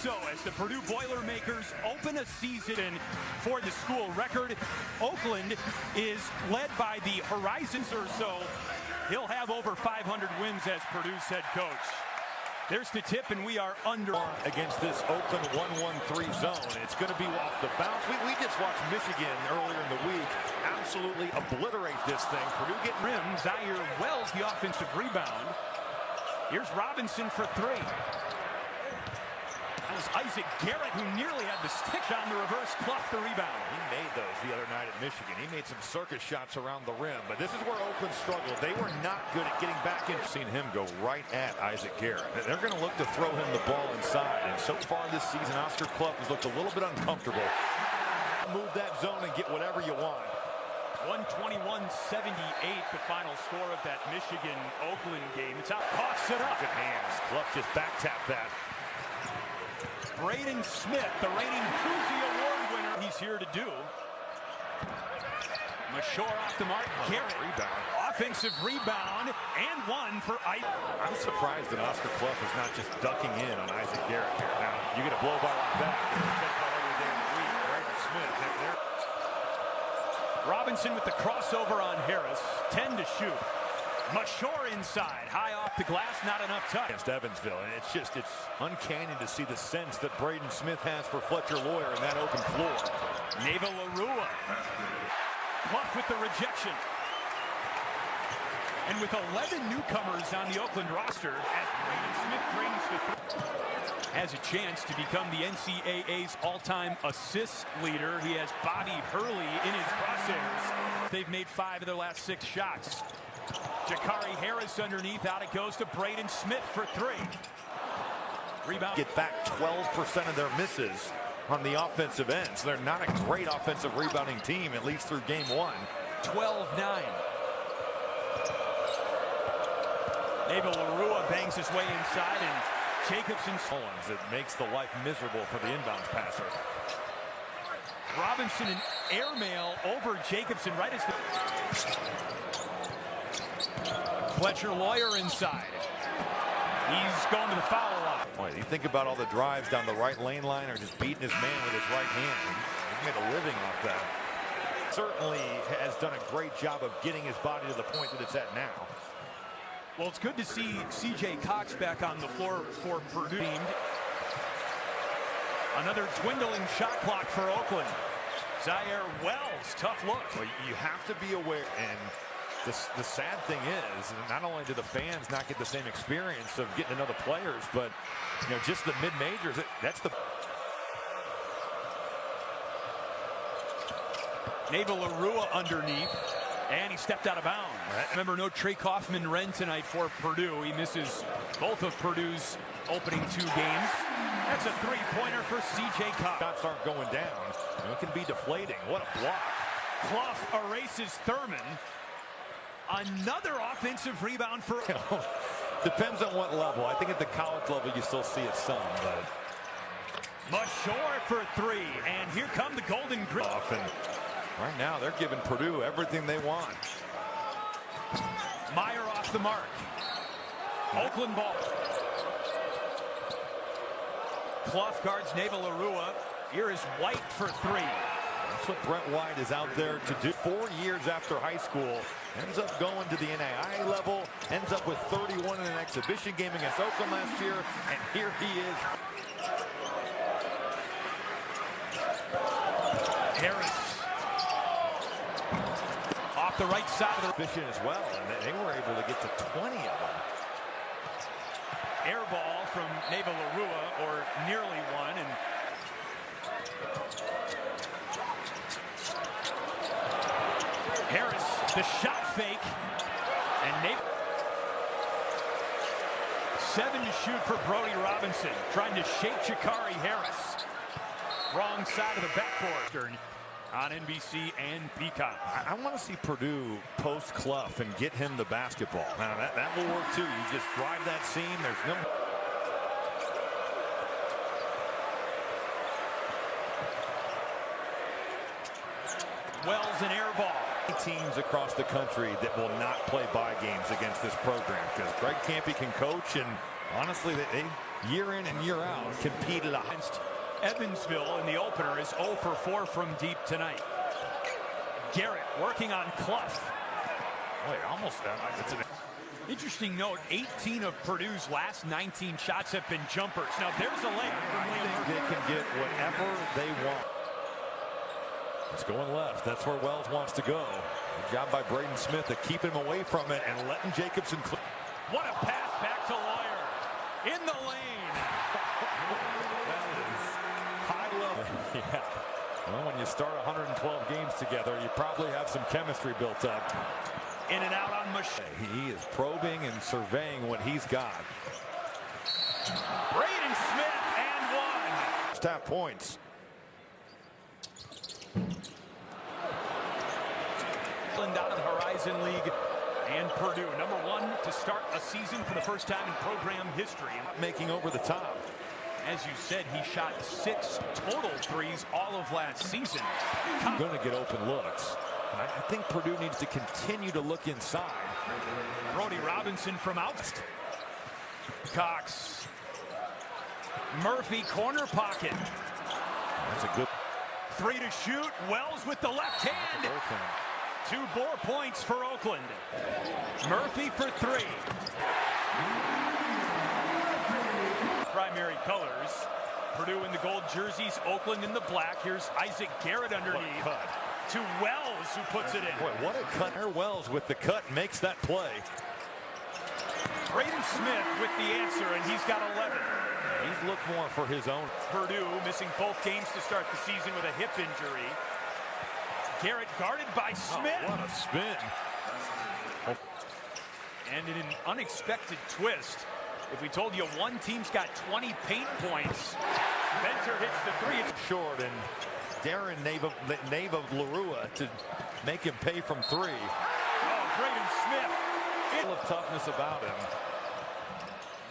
so as the Purdue Boilermakers open a season for the school record. Oakland is led by the Horizons or so. He'll have over 500 wins as Purdue's head coach. There's the tip, and we are under. Against this Oakland 1-1-3 zone. It's going to be off the bounce. We just watched Michigan earlier in the week absolutely obliterate this thing. Purdue getting rim. Zaire Wells, the offensive rebound. Here's Robinson for three. That was Isaac Garrett who nearly had the stick on the reverse. Clough the rebound. He made those the other night at Michigan. He made some circus shots around the rim, but this is where Oakland struggled. They were not good at getting back in. Seen him go right at Isaac Garrett. They're going to look to throw him the ball inside, and so far this season, Oscar Clough has looked a little bit uncomfortable. Move that zone and get whatever you want. 121-78, the final score of that Michigan-Oakland game. It's out, coughs it up. Good hands. Clough just back-tapped that. Braden Smith, the reigning Cousy Award winner, he's here to do. Mashore off the mark. Garrett, rebound. Offensive rebound, and one for Ike. I'm surprised that Oscar Clough is not just ducking in on Isaac Garrett here. Now, you get a blow by like that. Take that every day of the week. Braden Smith there. Robinson with the crossover on Harris. 10 to shoot. Mashore inside, high off the glass, not enough touch. Against Evansville, and it's uncanny to see the sense that Braden Smith has for Fletcher Lawyer in that open floor. Neva Larua. Clough with the rejection. And with 11 newcomers on the Oakland roster, as Braden Smith brings has a chance to become the NCAA's all-time assist leader. He has Bobby Hurley in his crosshairs. They've made 5 of their last 6 shots. Jakari Harris underneath, out it goes to Braden Smith for 3. Rebound. Get back 12% of their misses on the offensive end. So they're not a great offensive rebounding team, at least through game 1. 12-9. Neva Larua bangs his way inside, and Jacobson. It makes the life miserable for the inbounds passer. Robinson an airmail over Jacobson right as the Fletcher Lawyer inside. He's going to the foul line. Boy, you think about all the drives down the right lane line or just beating his man with his right hand. He's made a living off that. Certainly has done a great job of getting his body to the point that it's at now. Well, it's good to see C.J. Cox back on the floor for Purdue. Another dwindling shot clock for Oakland. Zaire Wells, tough look. Well, you have to be aware, and the sad thing is, not only do the fans not get the same experience of getting to know the players, but just the mid-majors. That's the. Neva Larua underneath, and he stepped out of bounds. Remember, no Trey Kaufman-Renn tonight for Purdue. He misses both of Purdue's opening 2 games. That's a 3-pointer for C.J. Cox. Shots aren't going down. It can be deflating. What a block. Clough erases Thurman. Another offensive rebound for. Depends on what level. I think at the college level you still see it some, but. Mashore for 3, and here come the Golden Griffins. And right now they're giving Purdue everything they want. Meyer off the mark. Oakland ball. Clough guards Neva Larua. Here is White for 3. That's what Brent White is out there to do. 4 years after high school, ends up going to the NAIA level, ends up with 31 in an exhibition game against Oakland last year, and here he is. Harris off the right side of the efficient as well, and they were able to get to 20 of them. Air ball from Neva Larua, or nearly one, and Harris, the shot fake, and Neva. 7 to shoot for Brody Robinson, trying to shake Jakari Harris. Wrong side of the backboard on NBC and Peacock. I want to see Purdue post Clough and get him the basketball. Now that will work too. You just drive that seam. There's no. Wells an air ball. Teams across the country that will not play bye games against this program because Greg Kampe can coach, and honestly, year in and year out, competed against Evansville in the opener, is 0 for 4 from deep tonight. Garrett working on Clough. Wait, almost that. It's an Interesting note, 18 of Purdue's last 19 shots have been jumpers. Now there's a layup from Liam Murphy. They can get whatever they want. It's going left. That's where Wells wants to go. Good job by Braden Smith to keep him away from it and letting Jacobson. What a pass back to Lawyer. In the lane. That is high level. Yeah. Well, when you start 112 games together, you probably have some chemistry built up. In and out on Mush. He is probing and surveying what he's got. Braden Smith and one. First half points. Oakland out of the Horizon League, and Purdue, #1 to start a season for the first time in program history. Making over the top. As you said, he shot 6 total threes all of last season. Going to get open looks. I think Purdue needs to continue to look inside. Brody Robinson from out. Cox. Murphy corner pocket. That's a good 3 to shoot. Wells with the left hand. 2 more points for Oakland. Murphy for 3. Primary colors. Purdue in the gold jerseys, Oakland in the black. Here's Isaac Garrett underneath. To Wells, who puts it in. Boy, what a cut. Wells with the cut makes that play. Braden Smith with the answer, and he's got 11. He's looked more for his own. Purdue missing both games to start the season with a hip injury. Garrett guarded by Smith. Oh, what a spin. And in an unexpected twist, if we told you one team's got 20 paint points, Venter hits the 3. It's short, and Darren Nava Larua to make him pay from 3. Oh, Braden Smith. Full of toughness about him.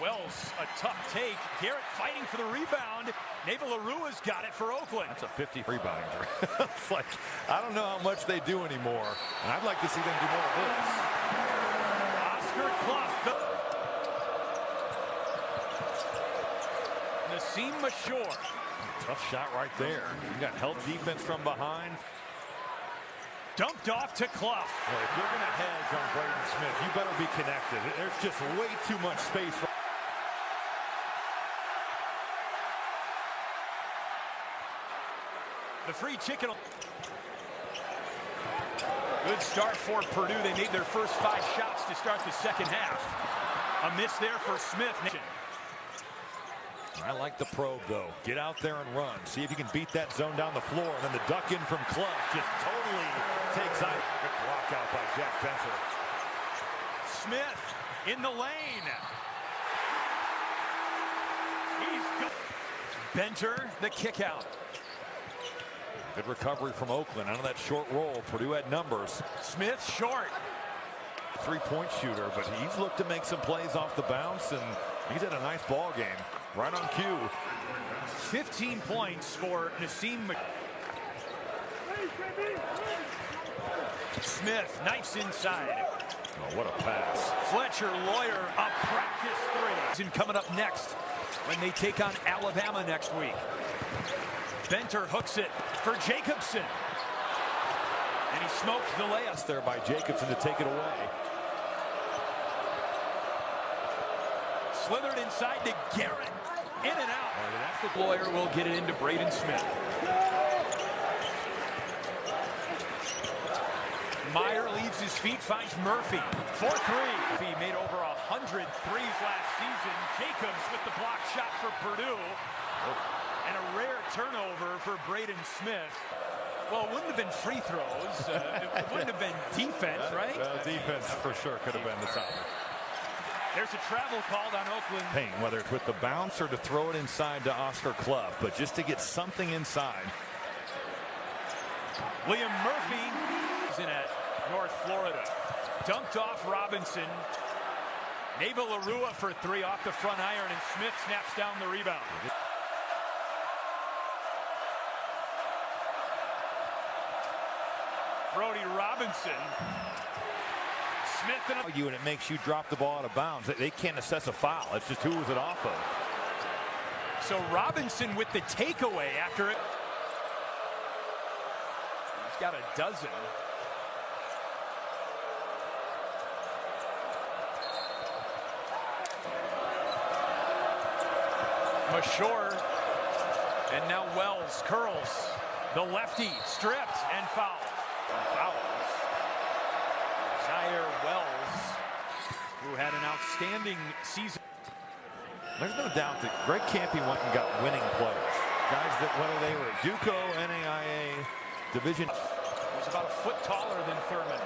Wells, a tough take. Garrett fighting for the rebound. Nava Larua's got it for Oakland. That's a 50 rebounder. It's like, I don't know how much they do anymore. And I'd like to see them do more of this. Oscar Clough. Nassim Mashore. Tough shot right there. You got help defense from behind. Dumped off to Clough. Well, if you're going to hedge on Braden Smith, you better be connected. There's just way too much space. The free chicken. Good start for Purdue. They made their first 5 shots to start the second half. A miss there for Smith. I like the probe, though. Get out there and run. See if you can beat that zone down the floor. And then the duck in from Clough just totally takes out. Good block out by Jack Benter. Smith in the lane. He's good. Benter, the kick out. Good recovery from Oakland out of that short roll. Purdue had numbers. Smith short. 3-point shooter, but he's looked to make some plays off the bounce, and he's had a nice ball game. Right on cue. 15 points for Nassim. Smith, nice inside. Oh, what a pass. Fletcher Lawyer, a practice 3. And coming up next when they take on Alabama next week. Benter hooks it for Jacobson. And he smokes the layup. There by Jacobson to take it away. Slithered inside to Garrett. In and out. That's the Lawyer will get it into Braden Smith. Meyer leaves his feet, finds Murphy. 4-3. He made over 100 threes last season. Jacobs with the block shot for Purdue. And a rare turnover for Braden Smith. Well, it wouldn't have been free throws. It wouldn't have been defense, right? Defense for sure could have been the top. There's a travel called on Oakland. Paint, whether it's with the bounce or to throw it inside to Oscar Clough, but just to get something inside. Liam Murphy is in at North Florida. Dumped off Robinson. Nava Larua for 3 off the front iron, and Smith snaps down the rebound. Brody Robinson. Smith and it makes you drop the ball out of bounds. They can't assess a foul. It's just who was it off of. So Robinson with the takeaway after it. He's got a dozen. Mashore, and now Wells curls. The lefty stripped and fouled. Fouls. Zaire Wells, who had an outstanding season. There's no doubt that Greg Campy went and got winning players. Guys that, whether they were JUCO, NAIA, Division. He's about a foot taller than Thurman.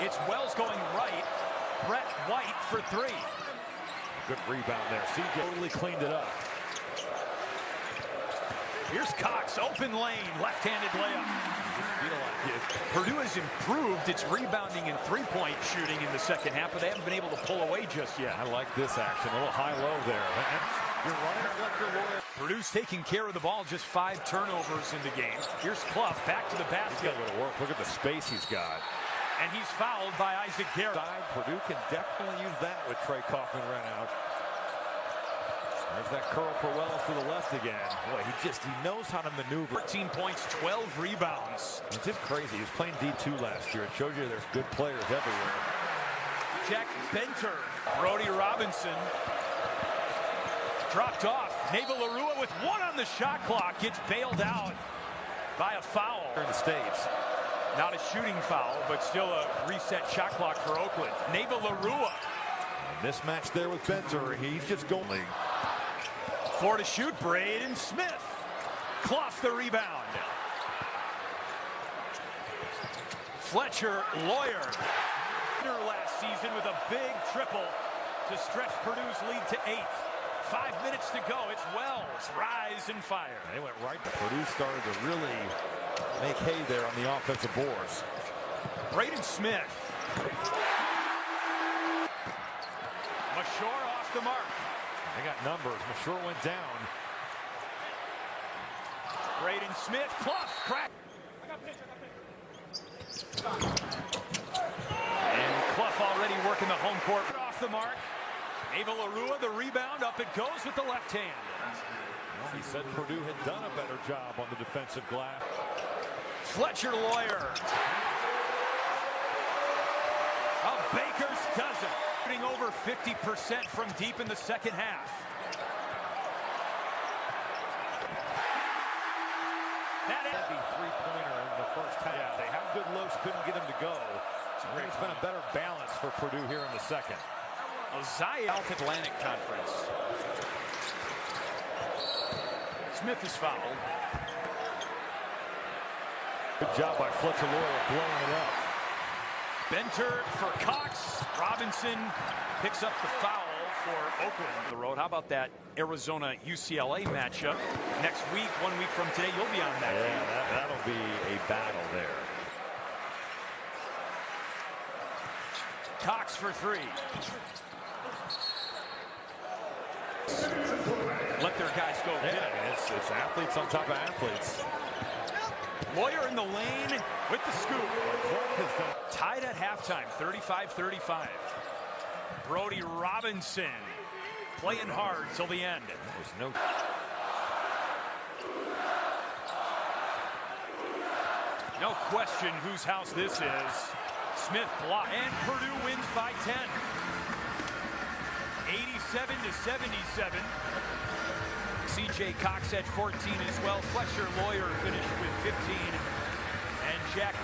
It's Wells going right. Brett White for three. Good rebound there. CJ totally cleaned it up. Here's Cox, open lane, left-handed layup. Purdue has improved its rebounding and three-point shooting in the second half, but they haven't been able to pull away just yet. I like this action. A little high-low there. You're running Fletcher Loyer. Purdue's taking care of the ball, just 5 turnovers in the game. Here's Clough back to the basket. He's got a little work. Look at the space he's got. And he's fouled by Isaac Garrett. Purdue can definitely use that with Trey Kaufman right out. There's that curl for Wells to the left again. Boy, he knows how to maneuver. 14 points, 12 rebounds. It's just crazy. He was playing D2 last year. It shows you there's good players everywhere. Jack Benter, Brody Robinson dropped off. Neva Larua with 1 on the shot clock gets bailed out by a foul. In the States. Not a shooting foul, but still a reset shot clock for Oakland. Neva Larua. Mismatch there with Benter. He's just going. 4 to shoot, Braden Smith. Clough the rebound. Fletcher Loyer. Last season with a big triple to stretch Purdue's lead to 8. 5 minutes to go. It's Wells. Rise and fire. They went right. Purdue started to really make hay there on the offensive boards. Braden Smith. Mashore off the mark. They got numbers. Mashore went down. Braden Smith, Clough, crack. And Clough already working the home court. Off the mark. Neva Larua, the rebound. Up it goes with the left hand. Well, he said Purdue had done a better job on the defensive glass. Fletcher Loyer. A Baker's dozen. Shooting over 50% from deep in the second half. That heavy three-pointer in the first half. Yeah, they have good looks, couldn't get him to go. It's been a better balance for Purdue here in the second. Ozai South Atlantic Conference. Smith is fouled. Good job by Fletcher Loyer blowing it up. Benter for Cox. Robinson picks up the foul for Oakland. The road. How about that Arizona UCLA matchup next week? 1 week from today, you'll be on that. Yeah, that'll be a battle there. Cox for 3. Let their guys go. Yeah, I mean, it's athletes on top of athletes. Loyer in the lane with the scoop. Tied at halftime, 35-35. Brody Robinson playing hard till the end. There's no. No question whose house this is. Smith block, and Purdue wins by 10. 87-77. CJ Cox at 14 as well. Fletcher Loyer finished with 15. And Jack